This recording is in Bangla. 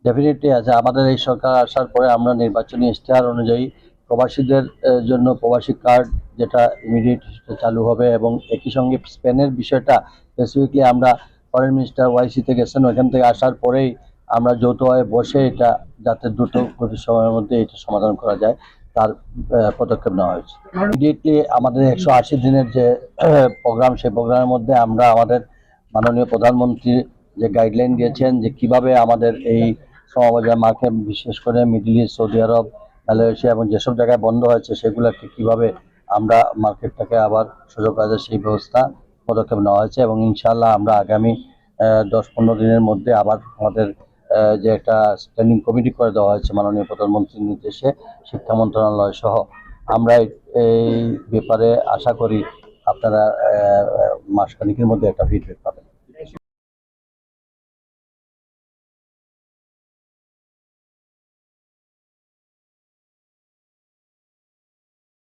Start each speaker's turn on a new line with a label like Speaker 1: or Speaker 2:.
Speaker 1: ডেফিনেটলি আছে। আমাদের এই সরকার আসার পরে আমরা নির্বাচনী ইশতেহার অনুযায়ী প্রবাসীদের জন্য প্রবাসী কার্ড যেটা ইমিডিয়েট চালু হবে, এবং একই সঙ্গে স্পেনের বিষয়টা স্পেসিফিকলি আমরা ফরেন মিনিস্টার ওয়াইসিতে গেছেন, ওইখান থেকে আসার পরেই আমরা যৌথভাবে বসে এটা যাতে দ্রুত গতির সময়ের মধ্যে এটা সমাধান করা যায় তার পদক্ষেপ নেওয়া হয়েছে। ইমিডিয়েটলি আমাদের 180 দিনের যে প্রোগ্রাম, সেই প্রোগ্রামের মধ্যে আমরা আমাদের মাননীয় প্রধানমন্ত্রী যে গাইডলাইন দিয়েছেন যে কিভাবে আমাদের এই সমবাজার মার্কেট, বিশেষ করে মিডল ইস্ট, সৌদি আরব, মালয়েশিয়া এবং যেসব জায়গায় বন্ধ হয়েছে সেগুলোকে কিভাবে আমরা মার্কেটটাকে আবার সুযোগ করা যায় সেই ব্যবস্থা পদক্ষেপ নেওয়া হয়েছে। এবং ইনশাআল্লাহ আমরা আগামী 10-15 দিনের মধ্যে আবার আমাদের যে একটা স্ট্যান্ডিং কমিটি করে দেওয়া হয়েছে মাননীয় প্রধানমন্ত্রীর নির্দেশে, শিক্ষা মন্ত্রণালয় সহ, আমরা এই ব্যাপারে আশা করি আপনারা মাসখানেকের মধ্যে একটা ফিডব্যাক পাবেন।